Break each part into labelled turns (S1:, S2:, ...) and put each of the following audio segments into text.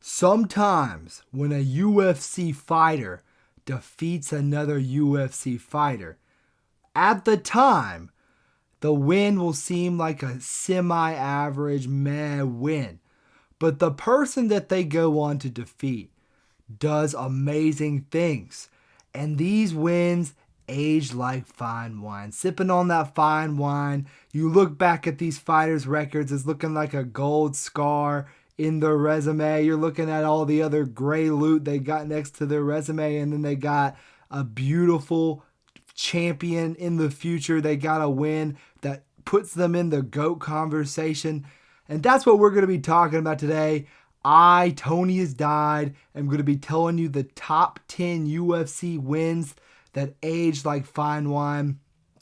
S1: Sometimes when a UFC fighter defeats another UFC fighter, at the time, the win will seem like a semi-average meh win. But the person that they go on to defeat does amazing things. And these wins age like fine wine. Sipping on that fine wine, you look back at these fighters' records, it's looking like a gold scar in their resume. You're looking at all the other gray loot they got next to their resume, and then they got a beautiful champion in the future. They got a win that puts them in the GOAT conversation. And that's what we're going to be talking about today. Tony has died. I'm going to be telling you the top 10 UFC wins that aged like fine wine.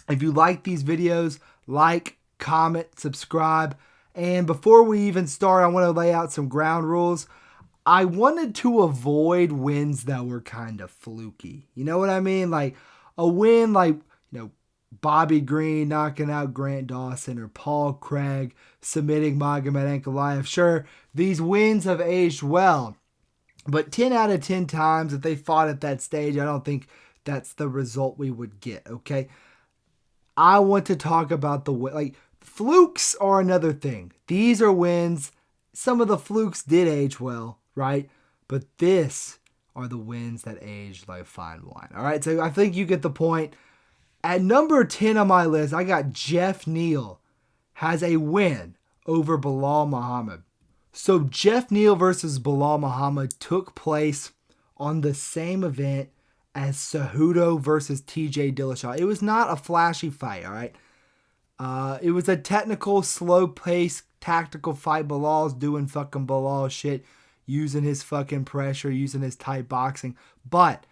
S1: If you like these videos, like, comment, subscribe. And before we even start, I want to lay out some ground rules. I wanted to avoid wins that were kind of fluky. You know what I mean? Like a win like, Bobby Green knocking out Grant Dawson or Paul Craig submitting Magomed Ankalaev. Sure, these wins have aged well, but 10 out of 10 times that they fought at that stage, I don't think that's the result we would get, okay? I want to talk about flukes are another thing. These are wins. Some of the flukes did age well, right? But this are the wins that aged like fine wine, all right? So I think you get the point. At number 10 on my list, I got Jeff Neal has a win over Belal Muhammad. So Jeff Neal versus Belal Muhammad took place on the same event as Cejudo versus TJ Dillashaw. It was not a flashy fight, all right? It was a technical, slow-paced, tactical fight. Belal's doing fucking Belal shit, using his fucking pressure, using his tight boxing. But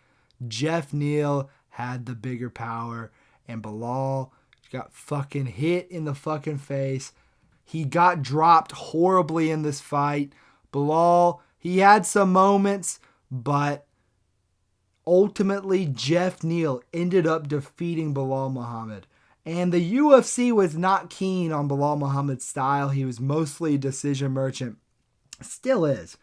S1: Jeff Neal had the bigger power, and Belal got fucking hit in the fucking face. He got dropped horribly in this fight. Belal, he had some moments, but ultimately Jeff Neal ended up defeating Belal Muhammad. And the UFC was not keen on Belal Muhammad's style. He was mostly a decision merchant. Still is.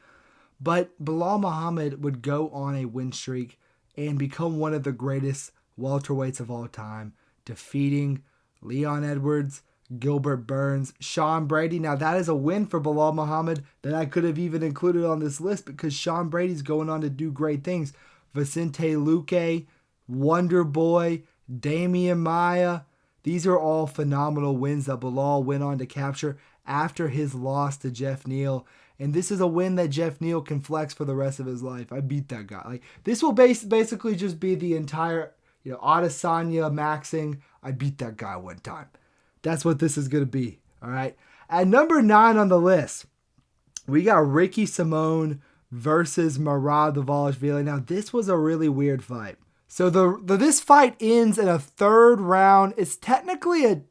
S1: But Belal Muhammad would go on a win streak and become one of the greatest welterweights of all time, defeating Leon Edwards, Gilbert Burns, Sean Brady. Now that is a win for Belal Muhammad that I could have even included on this list because Sean Brady's going on to do great things. Vicente Luque, Wonderboy, Damian Maia. These are all phenomenal wins that Belal went on to capture after his loss to Jeff Neal. And this is a win that Jeff Neal can flex for the rest of his life. I beat that guy. Like this will basically just be the entire, Adesanya maxing. I beat that guy one time. That's what this is going to be. All right. At number 9 on the list, we got Ricky Simón versus Merab Dvalishvili. Now this was a really weird fight. So this fight ends in a third round. It's technically a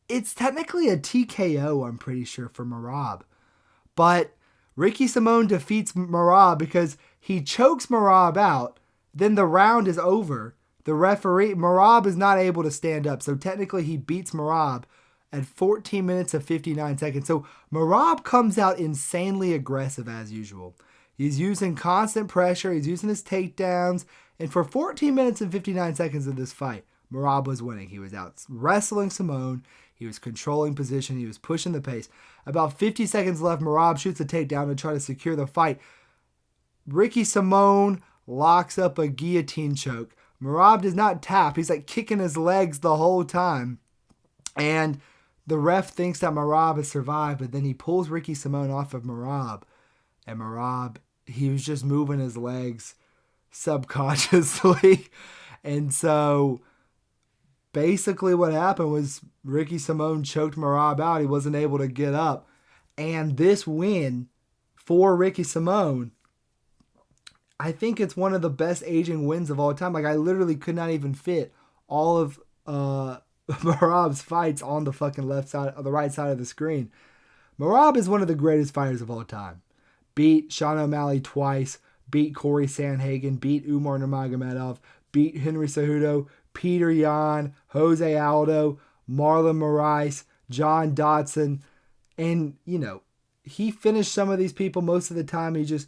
S1: TKO, I'm pretty sure, for Merab. But Ricky Simón defeats Merab because he chokes Merab out. Then the round is over. The referee, Merab, is not able to stand up. So technically he beats Merab at 14 minutes and 59 seconds. So Merab comes out insanely aggressive as usual. He's using constant pressure. He's using his takedowns. And for 14 minutes and 59 seconds of this fight, Merab was winning. He was out wrestling Simón. He was controlling position. He was pushing the pace. About 50 seconds left, Merab shoots a takedown to try to secure the fight. Ricky Simón locks up a guillotine choke. Merab does not tap. He's like kicking his legs the whole time. And the ref thinks that Merab has survived, but then he pulls Ricky Simón off of Merab. And Merab, he was just moving his legs subconsciously. And so basically what happened was Ricky Simón choked Merab out. He wasn't able to get up. And this win for Ricky Simón, I think it's one of the best aging wins of all time. Like I literally could not even fit all of Merab's fights on the fucking left side or the right side of the screen. Merab is one of the greatest fighters of all time. Beat Sean O'Malley twice, beat Corey Sandhagen, beat Umar Nurmagomedov, beat Henry Cejudo, Peter Yan, Jose Aldo, Marlon Moraes, John Dodson, and, he finished some of these people most of the time. He just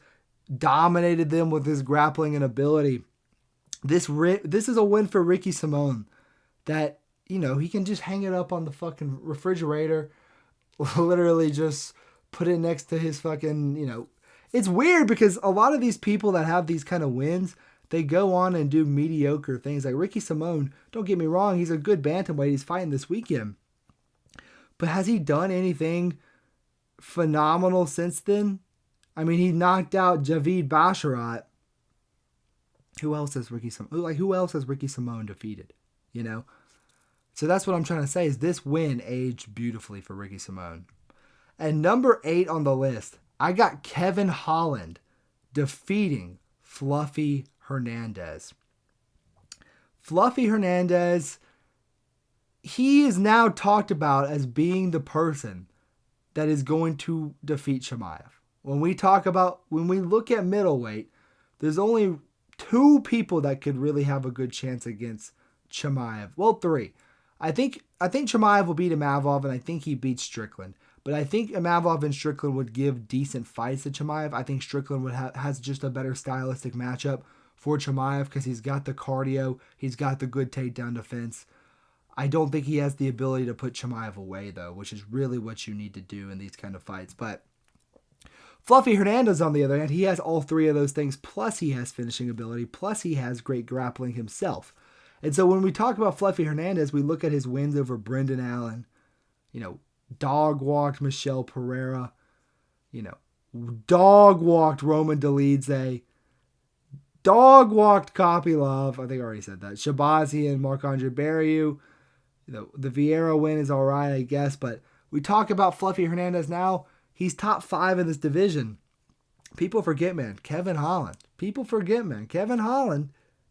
S1: dominated them with his grappling and ability. This is a win for Ricky Simon that, he can just hang it up on the fucking refrigerator, literally just put it next to his fucking, It's weird because a lot of these people that have these kind of wins, they go on and do mediocre things. Like Ricky Simon, don't get me wrong, he's a good bantamweight. He's fighting this weekend. But has he done anything phenomenal since then? I mean, he knocked out Javid Basharat. Who else has Ricky Simon defeated? So that's what I'm trying to say is this win aged beautifully for Ricky Simon. And number 8 on the list, I got Kevin Holland defeating Fluffy Hernandez. Fluffy Hernandez, he is now talked about as being the person that is going to defeat Chimaev. When we look at middleweight, there's only 2 people that could really have a good chance against Chimaev. Well, 3. I think Chimaev will beat Imavov, and I think he beats Strickland. But I think Imavov and Strickland would give decent fights to Chimaev. I think Strickland has just a better stylistic matchup for Chimaev because he's got the cardio, he's got the good takedown defense. I don't think he has the ability to put Chimaev away, though, which is really what you need to do in these kind of fights. But Fluffy Hernandez, on the other hand, he has all 3 of those things, plus he has finishing ability, plus he has great grappling himself. And so when we talk about Fluffy Hernandez, we look at his wins over Brendan Allen, dog-walked Michel Pereira, dog-walked Roman Dolidze, dog-walked Kopylov, I think I already said that, Shabazi and Marc-Andre Barriou. The Vieira win is all right, I guess, but we talk about Fluffy Hernandez now. He's top 5 in this division. People forget, man, Kevin Holland. Kevin Holland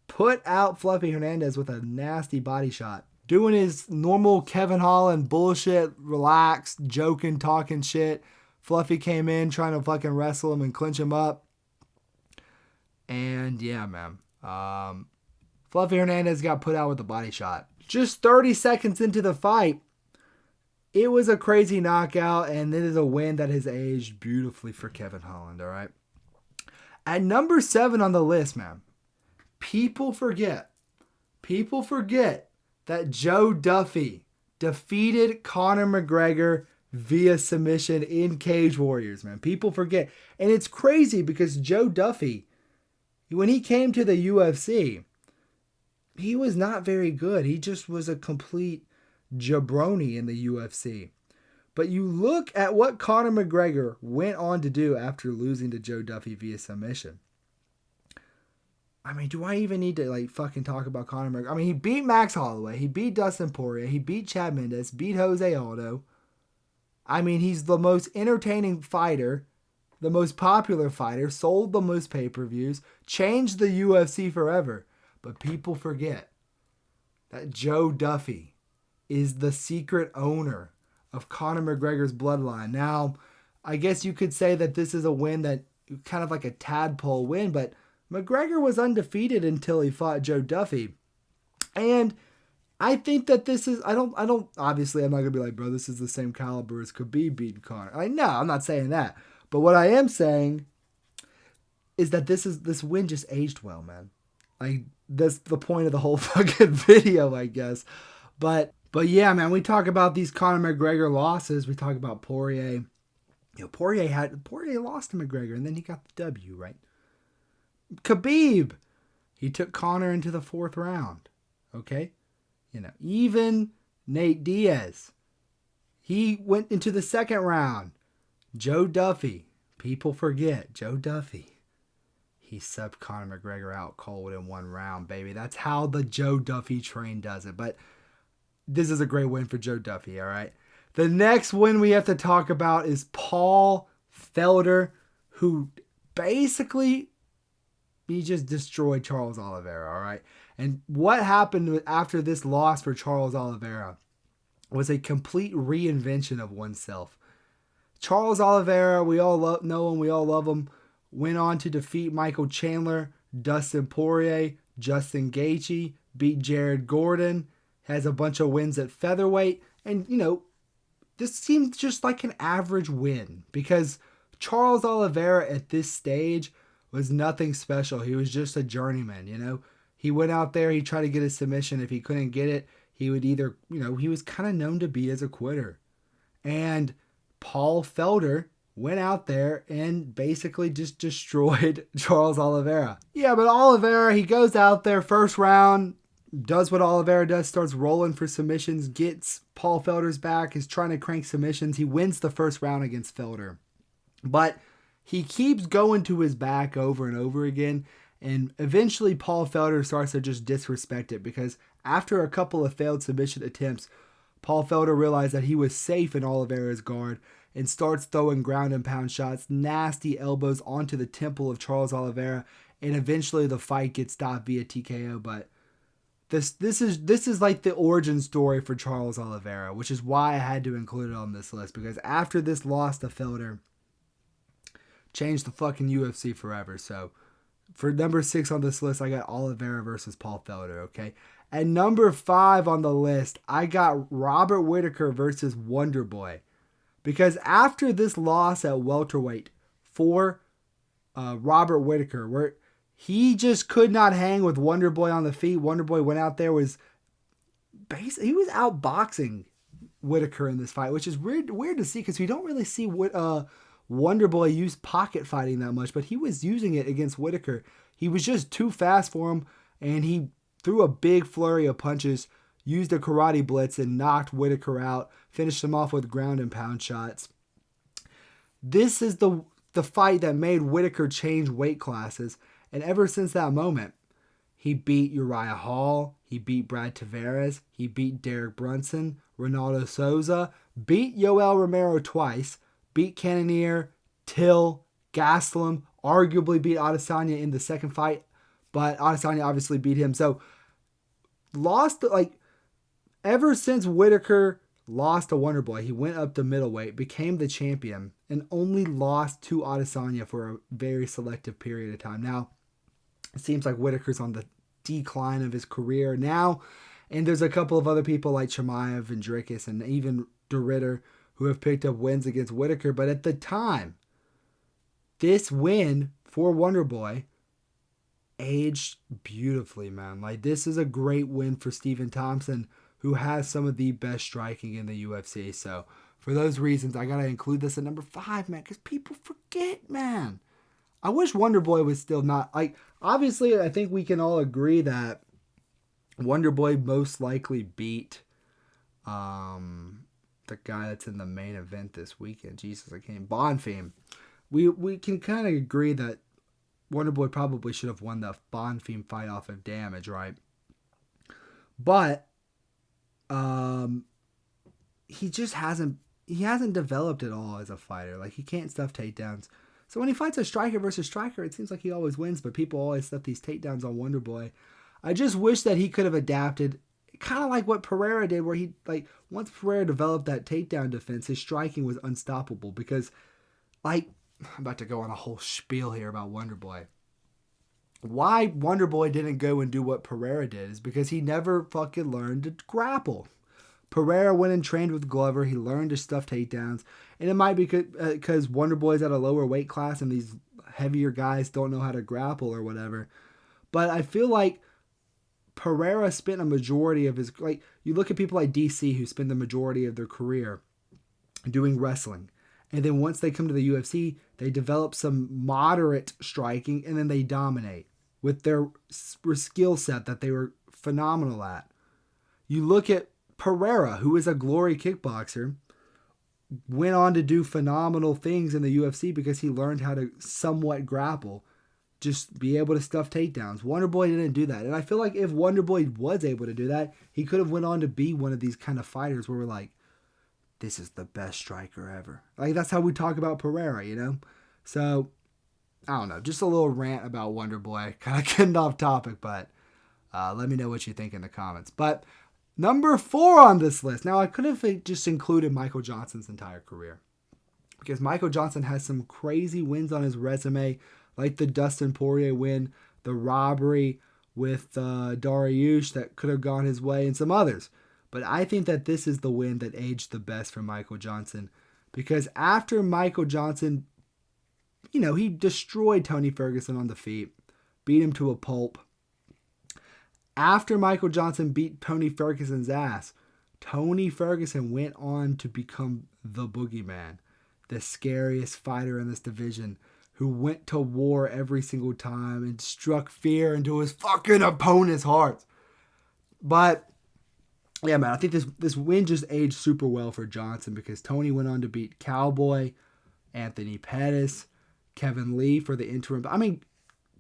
S1: put out Fluffy Hernandez with a nasty body shot. Doing his normal Kevin Holland bullshit, relaxed, joking, talking shit. Fluffy came in trying to fucking wrestle him and clinch him up. And yeah, man. Fluffy Hernandez got put out with a body shot. Just 30 seconds into the fight, it was a crazy knockout, and it is a win that has aged beautifully for Kevin Holland, all right? At number 7 on the list, man, people forget that Joe Duffy defeated Conor McGregor via submission in Cage Warriors, man. People forget. And it's crazy because Joe Duffy, when he came to the UFC, he was not very good. He just was a complete jabroni in the UFC. But you look at what Conor McGregor went on to do after losing to Joe Duffy via submission. I mean, do I even need to fucking talk about Conor McGregor? I mean, he beat Max Holloway, he beat Dustin Poirier, he beat Chad Mendes, beat Jose Aldo. I mean, he's the most entertaining fighter, the most popular fighter, sold the most pay-per-views, changed the UFC forever. But people forget that Joe Duffy is the secret owner of Conor McGregor's bloodline. Now, I guess you could say that this is a win that kind of like a tadpole win, but McGregor was undefeated until he fought Joe Duffy. And I think that this is, obviously I'm not going to be like, bro, this is the same caliber as Khabib beating Conor. No, I'm not saying that. But what I am saying is that this win just aged well, man. That's the point of the whole fucking video, I guess. But yeah, man, we talk about these Conor McGregor losses. We talk about Poirier. Poirier lost to McGregor, and then he got the W, right? Khabib, he took Conor into the 4th round. Okay? Even Nate Diaz, he went into the 2nd round. Joe Duffy, people forget, Joe Duffy, he subbed Conor McGregor out cold in 1 round, baby. That's how the Joe Duffy train does it. But this is a great win for Joe Duffy, all right? The next win we have to talk about is Paul Felder, who basically, he just destroyed Charles Oliveira, all right? And what happened after this loss for Charles Oliveira was a complete reinvention of oneself. Charles Oliveira, we all know him, we all love him, went on to defeat Michael Chandler, Dustin Poirier, Justin Gaethje, beat Jared Gordon, has a bunch of wins at featherweight, and, this seemed just like an average win because Charles Oliveira at this stage was nothing special. He was just a journeyman, you know. He went out there, he tried to get a submission. If he couldn't get it, he would either, you know, he was kind of known to be as a quitter. And Paul Felder went out there and basically just destroyed Charles Oliveira. Yeah, but Oliveira, he goes out there first round, does what Oliveira does, starts rolling for submissions, gets Paul Felder's back, is trying to crank submissions. He wins the first round against Felder. But he keeps going to his back over and over again. And eventually Paul Felder starts to just disrespect it because after a couple of failed submission attempts, Paul Felder realized that he was safe in Oliveira's guard and starts throwing ground and pound shots, nasty elbows onto the temple of Charles Oliveira, and eventually the fight gets stopped via TKO. But this is like the origin story for Charles Oliveira, which is why I had to include it on this list, because after this loss to Felder, changed the fucking UFC forever. So for number 6 on this list, I got Oliveira versus Paul Felder, okay? At number 5 on the list, I got Robert Whittaker versus Wonderboy. Because after this loss at welterweight for Robert Whittaker, where he just could not hang with Wonderboy on the feet, Wonderboy went out there, he was outboxing Whittaker in this fight, which is weird to see because we don't really see Wonderboy use pocket fighting that much, but he was using it against Whittaker. He was just too fast for him, and he threw a big flurry of punches, used a karate blitz, and knocked Whittaker out, finished him off with ground and pound shots. This is the fight that made Whittaker change weight classes, and ever since that moment, he beat Uriah Hall, he beat Brad Tavares, he beat Derek Brunson, Ronaldo Souza, beat Yoel Romero twice, beat Cannonier, Till, Gastelum, arguably beat Adesanya in the second fight, but Adesanya obviously beat him. So, ever since Whittaker lost to Wonderboy, he went up to middleweight, became the champion, and only lost to Adesanya for a very selective period of time. Now, it seems like Whittaker's on the decline of his career now, and there's a couple of other people like Chimaev and Dricus and even DeRitter who have picked up wins against Whittaker. But at the time, this win for Wonderboy aged beautifully, man. Like, this is a great win for Stephen Thompson, who has some of the best striking in the UFC. So, for those reasons, I got to include this at number 5, man, because people forget, man. I wish Wonderboy was still not, obviously, I think we can all agree that Wonderboy most likely beat the guy that's in the main event this weekend. Jesus, I can't. Bonfim. We can kind of agree that Wonderboy probably should have won the Bonfim fight off of damage, right? But he just hasn't developed at all as a fighter. Like, he can't stuff takedowns. So when he fights a striker versus striker, it seems like he always wins, but people always stuff these takedowns on Wonderboy. I just wish that he could have adapted, kind of like what Pereira did, where he, once Pereira developed that takedown defense, his striking was unstoppable. Because, I'm about to go on a whole spiel here about Wonderboy. Why Wonderboy didn't go and do what Pereira did is because he never fucking learned to grapple. Pereira went and trained with Glover. He learned to stuff takedowns. And it might be because Wonderboy's at a lower weight class and these heavier guys don't know how to grapple or whatever. But I feel like Pereira spent a majority of his... you look at people like DC who spend the majority of their career doing wrestling. And then once they come to the UFC, they develop some moderate striking and then they dominate with their skill set that they were phenomenal at. You look at Pereira, who is a glory kickboxer, went on to do phenomenal things in the UFC because he learned how to somewhat grapple, just be able to stuff takedowns. Wonderboy didn't do that. And I feel like if Wonderboy was able to do that, he could have went on to be one of these kind of fighters where we're like, this is the best striker ever. That's how we talk about Pereira, you know? So, I don't know. Just a little rant about Wonderboy. Kind of getting off topic, but let me know what you think in the comments. But number 4 on this list. Now, I could have just included Michael Johnson's entire career, because Michael Johnson has some crazy wins on his resume, like the Dustin Poirier win, the robbery with Dariush that could have gone his way, and some others. But I think that this is the win that aged the best for Michael Johnson. Because after Michael Johnson, he destroyed Tony Ferguson on the feet, beat him to a pulp. After Michael Johnson beat Tony Ferguson's ass, Tony Ferguson went on to become the boogeyman, the scariest fighter in this division, who went to war every single time and struck fear into his fucking opponent's hearts. But yeah, man, I think this win just aged super well for Johnson because Tony went on to beat Cowboy, Anthony Pettis, Kevin Lee for the interim. I mean,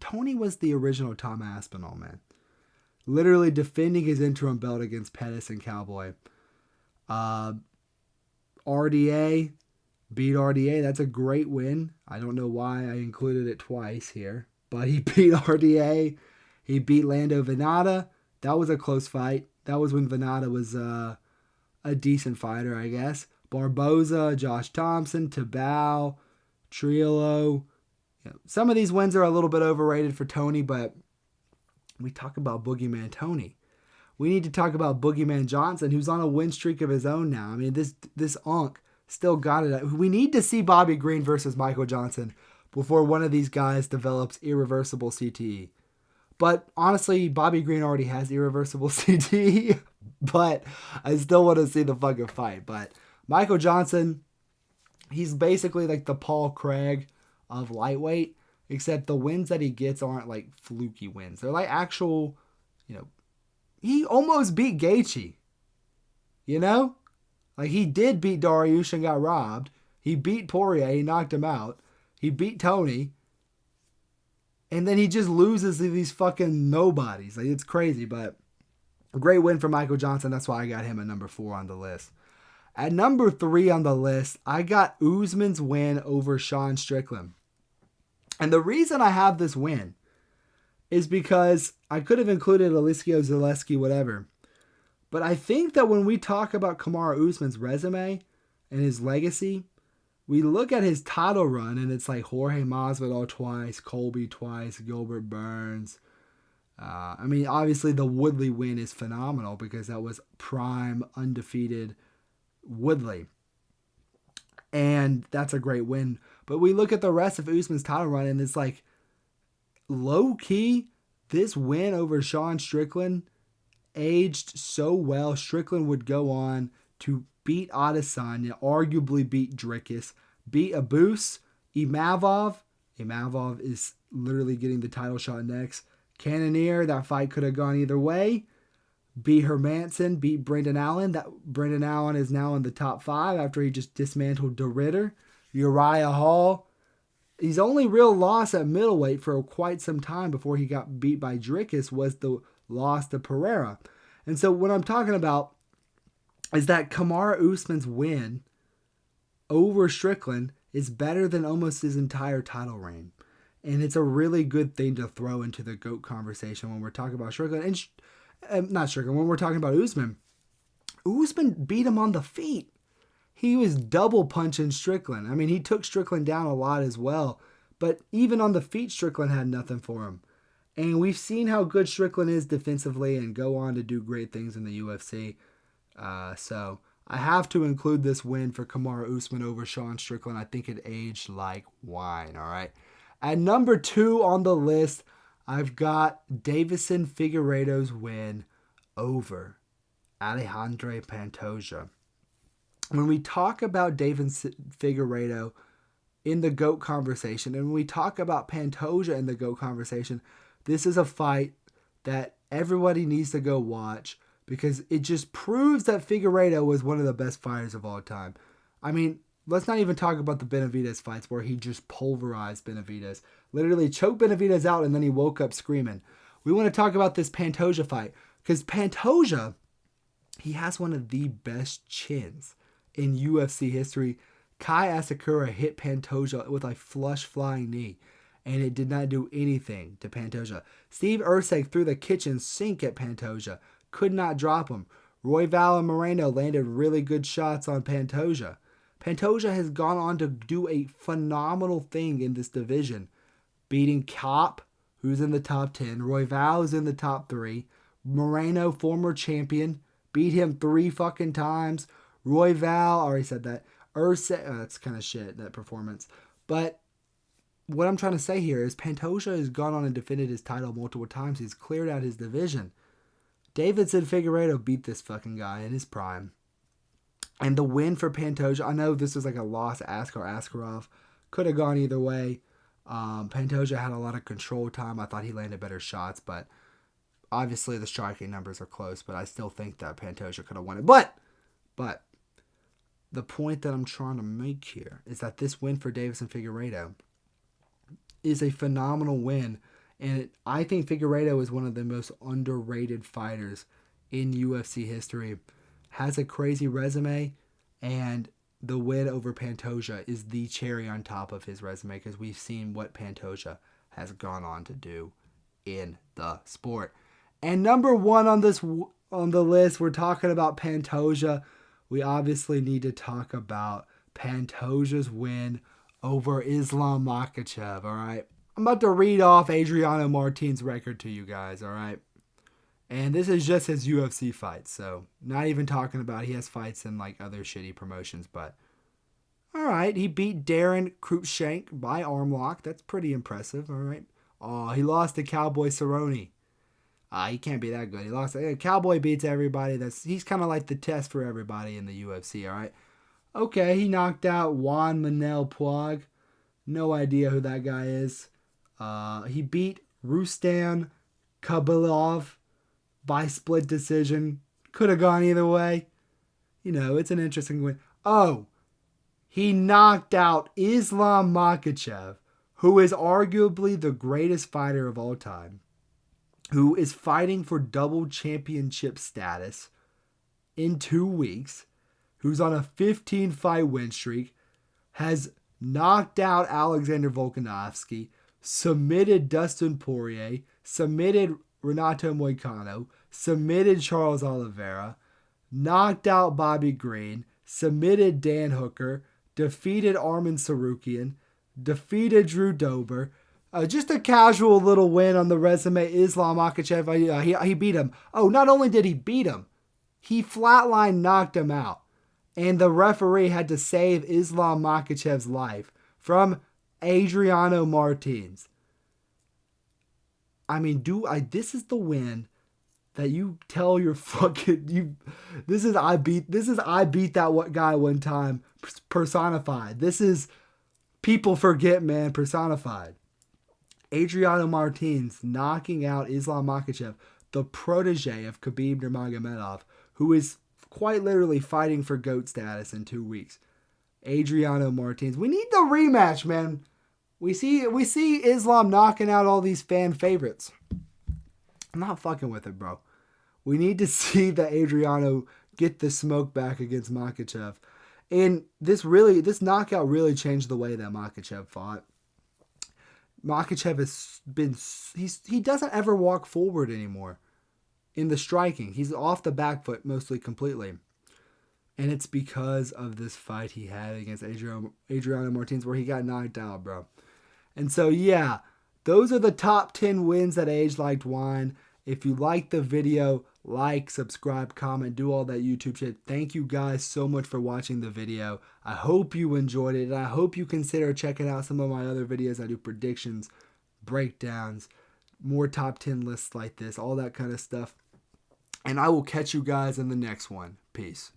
S1: Tony was the original Tom Aspinall, man. Literally defending his interim belt against Pettis and Cowboy. RDA, beat RDA. That's a great win. I don't know why I included it twice here. But he beat RDA. He beat Lando Venata. That was a close fight. That was when Venata was a decent fighter, I guess. Barboza, Josh Thompson, Tabao, Trillo. Some of these wins are a little bit overrated for Tony, but we talk about Boogeyman Tony. We need to talk about Boogeyman Johnson, who's on a win streak of his own now. I mean, this unk still got it. We need to see Bobby Green versus Michael Johnson before one of these guys develops irreversible CTE. But honestly, Bobby Green already has irreversible CTE, but I still want to see the fucking fight. But Michael Johnson, he's basically like the Paul Craig of lightweight, except the wins that he gets aren't like fluky wins. They're like actual, he almost beat Gaethje. Like he did beat Dariush and got robbed. He beat Poirier, he knocked him out. He beat Tony. And then he just loses to these fucking nobodies. Like, it's crazy, but a great win for Michael Johnson. That's why I got him at number 4 on the list. At number 3 on the list, I got Usman's win over Sean Strickland. And the reason I have this win is because I could have included Alisio Zaleski, whatever. But I think that when we talk about Kamaru Usman's resume and his legacy, we look at his title run, and it's like Jorge Masvidal twice, Colby twice, Gilbert Burns. Obviously the Woodley win is phenomenal because that was prime, undefeated Woodley. And that's a great win. But we look at the rest of Usman's title run, and it's like, low-key, this win over Sean Strickland aged so well. Strickland would go on to beat Adesanya, arguably beat Dricus, beat Abus, Imavov. Imavov is literally getting the title shot next. Cannonier, that fight could have gone either way. Beat Hermanson, beat Brendan Allen. That Brendan Allen is now in the top 5 after he just dismantled De Ridder. Uriah Hall. His only real loss at middleweight for quite some time before he got beat by Dricus was the loss to Pereira. And so what I'm talking about is that Kamaru Usman's win over Strickland is better than almost his entire title reign. And it's a really good thing to throw into the GOAT conversation when we're talking about Strickland. And not Strickland, when we're talking about Usman. Usman beat him on the feet. He was double punching Strickland. I mean, he took Strickland down a lot as well. But even on the feet, Strickland had nothing for him. And we've seen how good Strickland is defensively and go on to do great things in the UFC. So I have to include this win for Kamaru Usman over Sean Strickland. I think it aged like wine, all right? At number 2 on the list, I've got Deiveson Figueiredo's win over Alejandro Pantoja. When we talk about Deiveson Figueiredo in the GOAT conversation, and when we talk about Pantoja in the GOAT conversation, this is a fight that everybody needs to go watch because it just proves that Figueiredo was one of the best fighters of all time. I mean, let's not even talk about the Benavidez fights where he just pulverized Benavidez. Literally choked Benavidez out and then he woke up screaming. We want to talk about this Pantoja fight because Pantoja, he has one of the best chins in UFC history. Kai Asakura hit Pantoja with a flush flying knee, and it did not do anything to Pantoja. Steve Erceg threw the kitchen sink at Pantoja, could not drop him. Royval and Moreno landed really good shots on Pantoja. Pantoja has gone on to do a phenomenal thing in this division, beating Kopp, who's in the top 10. Royval is in the top 3. Moreno, former champion, beat him 3 fucking times. Royval, already said that. That's kind of shit, that performance. But what I'm trying to say here is Pantoja has gone on and defended his title multiple times. He's cleared out his division. Deiveson Figueiredo beat this fucking guy in his prime. And the win for Pantoja, I know this was like a loss to Askarov. Could have gone either way. Pantoja had a lot of control time. I thought he landed better shots, but obviously the striking numbers are close, but I still think that Pantoja could have won it. But the point that I'm trying to make here is that this win for Deiveson Figueiredo is a phenomenal win. And I think Figueiredo is one of the most underrated fighters in UFC history. Has a crazy resume, and the win over Pantoja is the cherry on top of his resume because we've seen what Pantoja has gone on to do in the sport. And number 1 on the list, we're talking about Pantoja. We obviously need to talk about Pantoja's win over Islam Makhachev, all right? I'm about to read off Adriano Martin's record to you guys, all right? And this is just his UFC fights, so not even talking about he has fights in like other shitty promotions, but all right, he beat Darren Cruikshank by arm lock. That's pretty impressive, all right? Oh, he lost to Cowboy Cerrone. He can't be that good. He lost. Cowboy beats everybody. He's kind of like the test for everybody in the UFC, all right? Okay, he knocked out Juan Manuel Puig. No idea who that guy is. He beat Rustam Khabilov by split decision. Could have gone either way. You know, it's an interesting win. Oh, he knocked out Islam Makhachev, who is arguably the greatest fighter of all time, who is fighting for double championship status in 2 weeks, who's on a 15-fight win streak, has knocked out Alexander Volkanovski, submitted Dustin Poirier, submitted Renato Moicano, submitted Charles Oliveira, knocked out Bobby Green, submitted Dan Hooker, defeated Arman Sarukian, defeated Drew Dober. Just a casual little win on the resume. Islam Makhachev, he beat him. Oh, not only did he beat him, he flatline knocked him out. And the referee had to save Islam Makhachev's life from Adriano Martins. I mean, this is the win that you tell your fucking this is I beat that guy one time personified. This is people forget, man, personified. Adriano Martins knocking out Islam Makhachev, the protege of Khabib Nurmagomedov, who is quite literally fighting for GOAT status in 2 weeks. Adriano Martins. We need the rematch, man. We see Islam knocking out all these fan favorites. I'm not fucking with it, bro. We need to see that Adriano get the smoke back against Makhachev. And this knockout really changed the way that Makhachev fought. Makhachev has been, he doesn't ever walk forward anymore in the striking. He's off the back foot mostly completely. And it's because of this fight he had against Adriano Martins where he got knocked out, bro. And so, yeah, those are the top 10 wins that aged like wine. If you like the video, like, subscribe, comment, do all that YouTube shit. Thank you guys so much for watching the video. I hope you enjoyed it, and I hope you consider checking out some of my other videos. I do predictions, breakdowns, more top 10 lists like this, all that kind of stuff. And I will catch you guys in the next one. Peace.